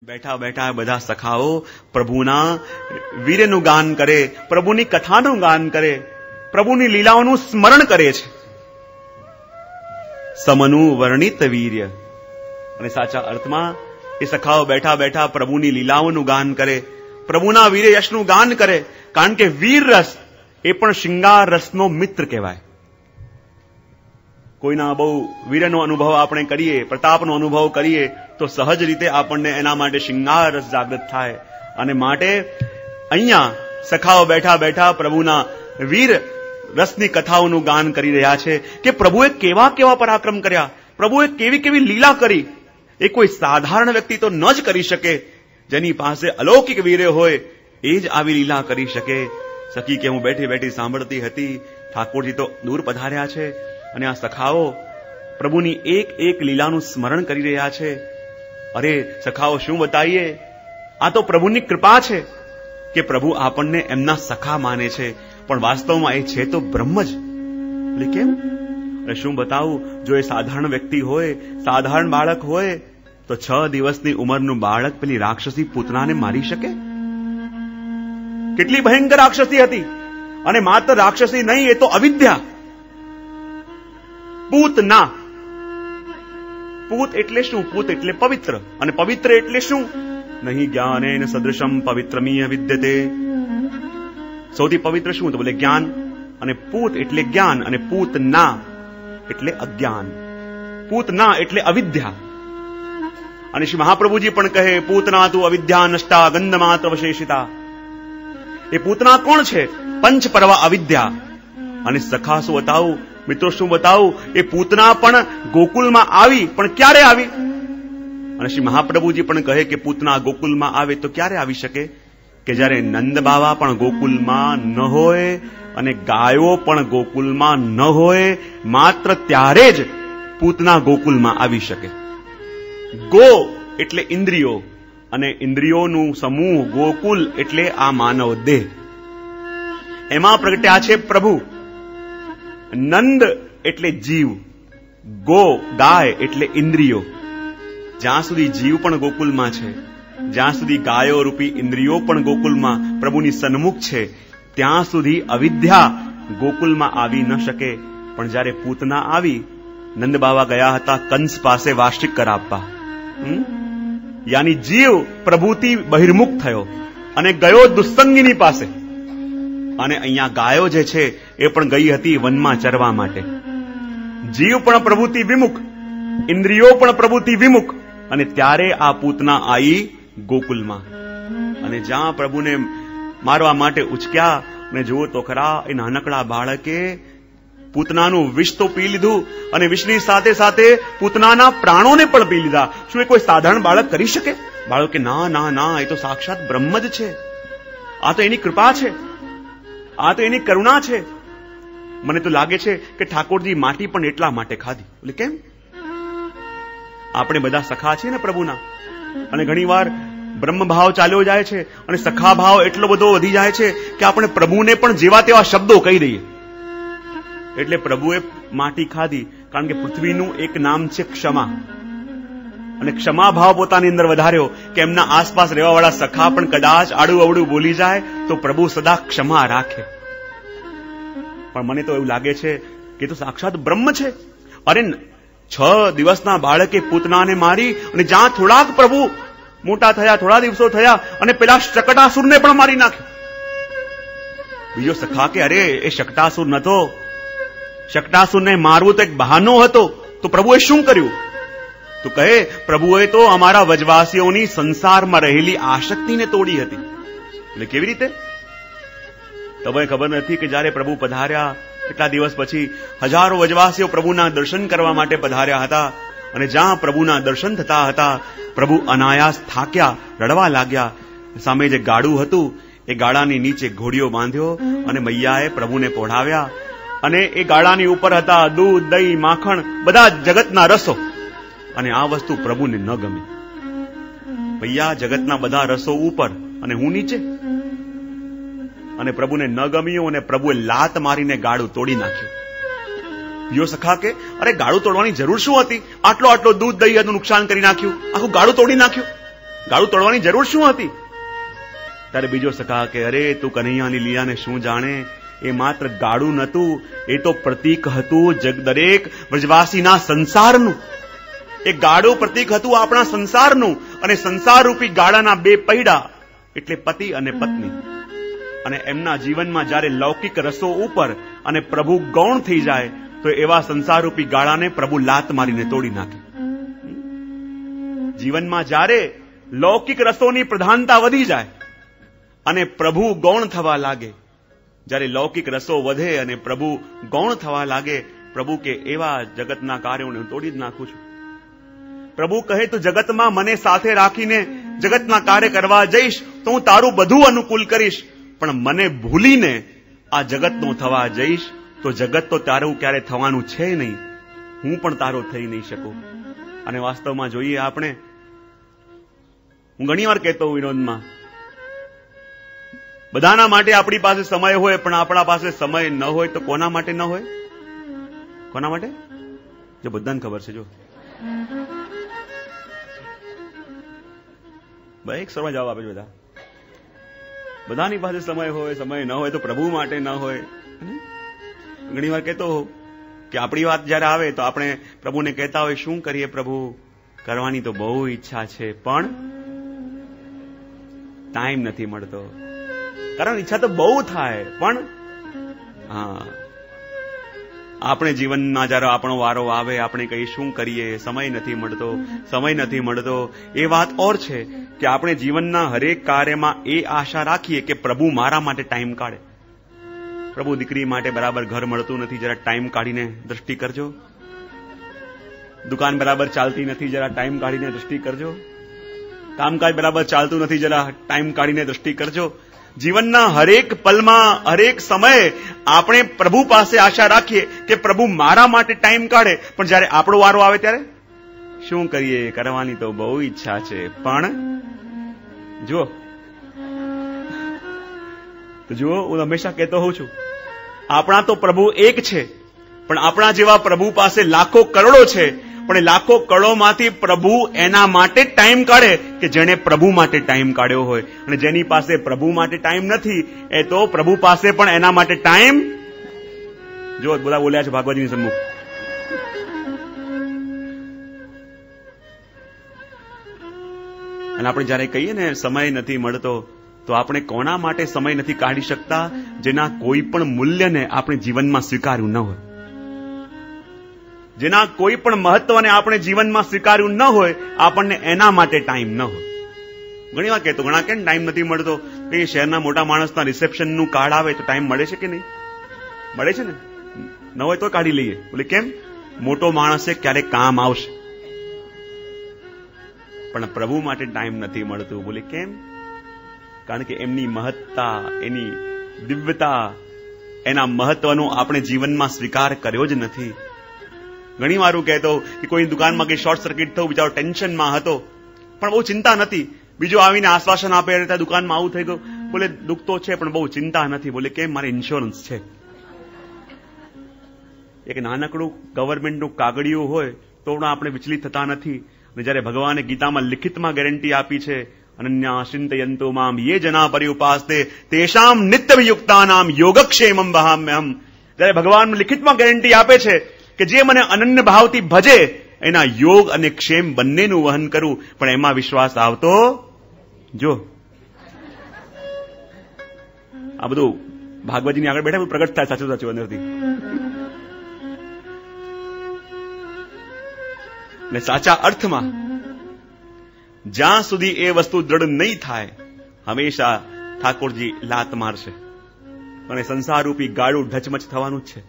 બેઠા બેઠા બધા સખાઓ પ્રભુના વીર્યનું ગાન કરે, પ્રભુની કથાનું ગાન કરે, પ્રભુની લીલાઓનું સ્મરણ કરે છે. સમનું વર્ણિત વીર્ય. અને સાચા અર્થમાં એ સખાઓ બેઠા બેઠા પ્રભુની લીલાઓનું ગાન કરે, પ્રભુના વીર્ય યશનું ગાન કરે. કારણ કે વીર રસ એ પણ શૃંગાર રસનો મિત્ર કહેવાય. કોઈના બહુ વીરનો અનુભવ આપણે કરીએ, પ્રતાપનો અનુભવ કરીએ તો સહજ રીતે આપણને એના માટે શૃંગાર રસ જાગૃત થાય. અને માટે અહીંયા સખાઓ બેઠા બેઠા પ્રભુના વીર રસની કથાઓનું ગાન કરી રહ્યા છે કે પ્રભુએ કેવા કેવા પરાક્રમ કર્યા, પ્રભુએ કેવી કેવી લીલા કરી. એ કોઈ સાધારણ વ્યક્તિ તો ન જ કરી શકે. જેની પાસે અલૌકિક વીર્ય હોય એ જ આવી લીલા કરી શકે. સખી કે હું બેઠી બેઠી સાંભળતી હતી, ઠાકોરજી તો દૂર પધાર્યા છે અને આ સખાઓ પ્રભુની એક એક લીલાનું સ્મરણ કરી રહ્યા છે. અરે સખાઓ શું બતાવીએ, આ તો પ્રભુની કૃપા છે કે પ્રભુ આપણને એમના સખા માને છે, પણ વાસ્તવમાં એ છે તો બ્રહ્મ જ. એટલે કેમ? અરે શું બતાવું, જો એ સાધારણ વ્યક્તિ હોય, સાધારણ બાળક હોય તો 6 દિવસની ઉંમરનું બાળક પેલી રાક્ષસી પૂતનાને મારી શકે? કેટલી ભયંકર રાક્ષસી હતી. અને માત્ર રાક્ષસી નહીં, એ તો અવિદ્યા. પૂતના. પૂત એટલે શું? પૂત એટલે પવિત્ર. અને પવિત્ર એટલે શું? નહીં જ્ઞાનેન સદૃશમ પવિત્રમીય વિદ્યતે. સૌથી પવિત્ર શું? તો બોલે જ્ઞાન. અને પૂત એટલે જ્ઞાન, અને પૂતના એટલે અજ્ઞાન. પૂતના એટલે અવિદ્યા. અને શ્રી મહાપ્રભુજી પણ કહે, પૂતના તું અવિદ્યા નષ્ટા ગંધ માત્ર વશેષિતા. એ પૂતના કોણ છે? પંચ પરવા અવિદ્યા. અને સખા શું બતાવું, મિત્રો શું બતાવું, એ પૂતના પણ ગોકુલમાં આવી, પણ ક્યારે આવી? અને શ્રી મહાપ્રભુજી પણ કહે કે પૂતના ગોકુલમાં આવે તો ક્યારે આવી શકે? કે જ્યારે નંદ બાવા પણ ગોકુલમાં ન હોય અને ગાયો પણ ગોકુલમાં ન હોય, માત્ર ત્યારે જ પૂતના ગોકુલમાં આવી શકે. ગો એટલે ઇન્દ્રિયો, અને ઇન્દ્રિયોનું સમૂહ ગોકુલ એટલે આ માનવ દેહ. એમાં પ્રગટ્યા છે પ્રભુ. નંદ એટલે જીવ, ગો ગાય એટલે ઇન્દ્રિયો. જ્યાં સુધી જીવ પણ ગોકુલમાં છે, જ્યાં સુધી ગાયો રૂપી ઇન્દ્રિયો પણ ગોકુલમાં પ્રભુની સન્મુખ છે, ત્યાં સુધી અવિદ્યા ગોકુલમાં આવી ન શકે. પણ જ્યારે પૂતના આવી, નંદ બાવા ગયા હતા કંસ પાસે વાર્ષિક કરાવવા. યાની જીવ પ્રભુથી બહિર્મુખ થયો અને ગયો દુસ્સંગીની પાસે. અને અહીંયા ગાયો જે છે એ પણ ગઈ હતી વનમાં ચરવા માટે. જીવ પણ પ્રભુથી વિમુખ, ઇન્દ્રિયો પણ પ્રભુથી વિમુખ. અને ત્યારે આ પૂતના આવી ગોકુલમાં. અને જ્યાં પ્રભુને મારવા માટે ઉચક્યા, અને જુઓ તો ખરા, એ નાનકડા બાળકે પૂતનાનું વિષ તો પી લીધું, અને વિષની સાથે સાથે પૂતનાના પ્રાણોને પણ પી લીધા. શું એ કોઈ સાધારણ બાળક કરી શકે? બાળક કે ના ના ના, એ તો સાક્ષાત બ્રહ્મ જ છે. આ તો એની કૃપા છે, આ તો એની કરુણા છે. મને તો લાગે છે કે ઠાકોરજી માટી પણ એટલા માટે ખાધી. એટલે કેમ? આપણે બધા સખા છીએ ને પ્રભુના, અને ઘણી વાર બ્રહ્મ ભાવ ચાલ્યો જાય છે અને સખા ભાવ એટલો બધો વધી જાય છે કે આપણે પ્રભુને પણ જેવા તેવા શબ્દો કહી દઈએ. એટલે પ્રભુએ માટી ખાધી, કારણ કે પૃથ્વીનું એક નામ છે ક્ષમા. અને ક્ષમા ભાવ પોતાની અંદર વધાર્યો કે એમના આસપાસ રહેવાવાળા સખા પણ કદાચ આડું અવડું બોલી જાય તો પ્રભુ સદા ક્ષમા રાખે. પણ મને તો એવું લાગે છે કે તો સાક્ષાત બ્રહ્મ છે. અરે 6 દિવસના બાળકે પૂતનાને મારી, અને જ્યાં થોડાક પ્રભુ મોટા થયા, થોડા દિવસો થયા, અને પેલા શકટાસુરને પણ મારી નાખ્યો. બીજો સખા કે અરે એ શકટાસુર નતો, શકટાસુરને મારવું તો એક બહાનો હતો. તો પ્રભુએ શું કર્યું? તો કહે, પ્રભુએ તો અમારા વ્રજવાસીઓની સંસારમાં રહેલી આસક્તિને તોડી હતી. એટલે કેવી રીતે? તમને ખબર નથી કે જ્યારે પ્રભુ પધાર્યા એટલા દિવસ પછી હજારો વ્રજવાસીઓ પ્રભુના દર્શન કરવા માટે પધાર્યા હતા. અને જ્યાં પ્રભુના દર્શન થતા હતા, પ્રભુ અનાયાસ થાક્યા, રડવા લાગ્યા. સામે જે ગાડું હતું એ ગાડાની નીચે ઘોડીઓ બાંધ્યો, અને મૈયાએ પ્રભુને પોઢાવ્યા. અને એ ગાડાની ઉપર હતા દૂધ, દહીં, માખણ, બધા જગતના રસો. અને આ વસ્તુ પ્રભુને ન ગમી. ભૈયા જગતના બધા રસો ઉપર અને હું નીચે. અને પ્રભુને ન ગમ્યું, અને પ્રભુએ લાત મારીને ગાડું તોડી નાખ્યું. યો સખા કે અરે ગાડું તોડવાની જરૂર શું હતી? આટલો દૂધ દહીંનું નુકસાન કરી નાખ્યું, આખું ગાડું તોડી નાખ્યું. ગાડું તોડવાની જરૂર શું હતી? ત્યારે બીજો સખા કે અરે તું કનૈયાની લીલાને શું જાણે, એ માત્ર ગાડું નતું, એ તો પ્રતીક હતું દરેક વ્રજવાસીના સંસારનું. એ ગાડું પ્રતીક હતું આપણા સંસારનું, અને સંસારરૂપી ગાડાના બે પૈડા એટલે પતિ અને પત્ની. અને એમના જીવનમાં જ્યારે લૌકિક રસો ઉપર અને પ્રભુ ગૌણ થઈ જાય તો એવા સંસારરૂપી ગાળાને પ્રભુ લાત મારીને તોડી નાખે. જીવનમાં જ્યારે લૌકિક રસોની પ્રધાનતા વધી જાય અને પ્રભુ ગૌણ થવા લાગે, જ્યારે લૌકિક રસો વધે અને પ્રભુ ગૌણ થવા લાગે, પ્રભુ કે એવા જગતના કાર્યોને હું તોડી જ નાખું છું. પ્રભુ કહે તો જગતમાં મને સાથે રાખીને જગતના કાર્ય કરવા જઈશ તો હું તારું બધું અનુકૂળ કરીશ, પણ મને ભૂલીને આ જગતનો થવા જઈશ તો જગત તો તારું ક્યારે થવાનું છે નહીં, હું પણ તારો થઈ નહીં શકું. અને વાસ્તવમાં જોઈએ આપણે, હું ઘણી વાર કહેતો હું વિનોદમાં, બધાના માટે આપણી પાસે સમય હોય, પણ આપણા પાસે સમય ન હોય તો કોના માટે ન હોય? કોના માટે? જો બધાને ખબર છે. જો ભાઈ એક સવાલ જવાબ આપે છે. બધાની પાસે સમય હોય, સમય ન હોય તો પ્રભુ માટે ન હોય. ઘણી વાર કહેતો કે આપણી વાત જયારે આવે તો આપણે પ્રભુને કહેતા હોય શું કરીએ પ્રભુ, કરવાની તો બહુ ઈચ્છા છે પણ ટાઈમ નથી મળતો. કારણ ઈચ્છા તો બહુ થાય પણ આપણે જીવનમાં જયારે આપણો વારો આવે આપણે કહીએ શું કરીએ, સમય નથી મળતો, સમય નથી મળતો. એ વાત ઓર છે કે આપણે જીવનના હરેક કાર્યમાં એ આશા રાખીએ કે પ્રભુ મારા માટે ટાઈમ કાઢે. પ્રભુ દીકરી માટે બરાબર ઘર મળતું નથી, જરા ટાઈમ કાઢીને દ્રષ્ટિ કરજો. દુકાન બરાબર ચાલતી નથી, જરા ટાઈમ કાઢીને દ્રષ્ટિ કરજો. કામકાજ બરાબર ચાલતું નથી, જરા ટાઈમ કાઢીને દ્રષ્ટિ કરજો. જીવનના હરેક પલમાં, હરેક સમયે આપણે પ્રભુ પાસે આશા રાખીએ કે પ્રભુ મારા માટે ટાઈમ કાઢે, પણ જયારે આપણો વારો આવે ત્યારે શું કરીએ, કરવાની તો બહુ ઈચ્છા છે પણ જુઓ હું હંમેશા કહેતો હોઉં છું, આપણા તો પ્રભુ એક છે, પણ આપણા જેવા પ્રભુ પાસે લાખો કરોડો છે, પણ લાખો કરોડોમાંથી પ્રભુ એના માટે ટાઈમ કાઢે કે જેણે પ્રભુ માટે ટાઈમ કાઢ્યો હોય. અને જેની પાસે પ્રભુ માટે ટાઈમ નથી એ તો પ્રભુ પાસે પણ એના માટે ટાઈમ. જો બધા બોલ્યા છે ભાગવતજીની સન્મુખ. અને આપણે જયારે કહીએ ને સમય નથી મળતો, તો આપણે કોના માટે સમય નથી કાઢી શકતા? જેના કોઈ પણ મૂલ્યને આપણે જીવનમાં સ્વીકાર્યું ન હોય, જેના કોઈ પણ મહત્વને આપણે જીવનમાં સ્વીકાર્યું ન હોય, આપણને એના માટે ટાઈમ ન હોય. ઘણી વાર કહેતો ઘણા કેમ ટાઈમ નથી મળતો, કે શહેરના મોટા માણસના રિસેપ્શનનું કાર્ડ આવે તો ટાઈમ મળે છે કે નહીં? મળે છે ને, ન હોય તો કાઢી લઈએ. બોલે કેમ? મોટો માણસ છે, ક્યારેક કામ આવશે. પણ પ્રભુ માટે ટાઈમ નથી મળતું. બોલે કેમ? કારણ કે એમની મહત્તા, એની દિવ્યતા, એના મહત્વનો આપણે જીવનમાં સ્વીકાર કર્યો જ નથી. ઘણી વાર હું કહેતો કે કોઈ દુકાનમાં કઈ શોર્ટ સર્કિટ થયું, બિચારો ટેન્શનમાં હતો પણ બહુ ચિંતા નથી. બીજો આવીને આશ્વાસન આપે દુકાનમાં આવું થઈ ગયું. બોલે દુઃખ તો છે પણ બહુ ચિંતા નથી. બોલે કેમ? મારે ઇન્સ્યોરન્સ છે. એક નાનકડું ગવર્મેન્ટનું કાગળિયું હોય તો પણ આપણે વિચલિત થતા નથી. અને જયારે ભગવાને ગીતામાં લિખિતમાં ગેરંટી આપી છે, અનન્યા ચિંતયંતો મામ યે જના પર્યુપાસ્તે તેષામ નિત્યવિયુક્તાનામ યોગક્ષેમમ વહામ્યહમ. જયારે ભગવાન લિખિતમાં ગેરંટી આપે છે કે જે મને અનન્ય ભાવથી ભજે એના યોગ અને ક્ષેમ બંનેનું વહન કરું, પણ એમાં વિશ્વાસ આવતો જો. આ બધું ભાગવતજીની આગળ બેઠા પ્રગટ થાય સાચું સાચું અંદરથી. ને સાચા અર્થમાં જ્યાં સુધી એ વસ્તુ દ્રઢ નહીં થાય, હંમેશા ઠાકોરજી લાત મારશે અને સંસારરૂપી ગાડું ઢચમચ થવાનું જ છે.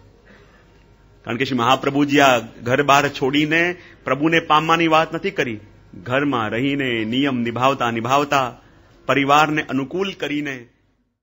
કારણ કે શ્રી મહાપ્રભુજી આ ઘર બહાર છોડીને પ્રભુને પામવાની વાત નથી કરી. ઘરમાં રહીને નિયમ નિભાવતા પરિવારને અનુકૂળ કરીને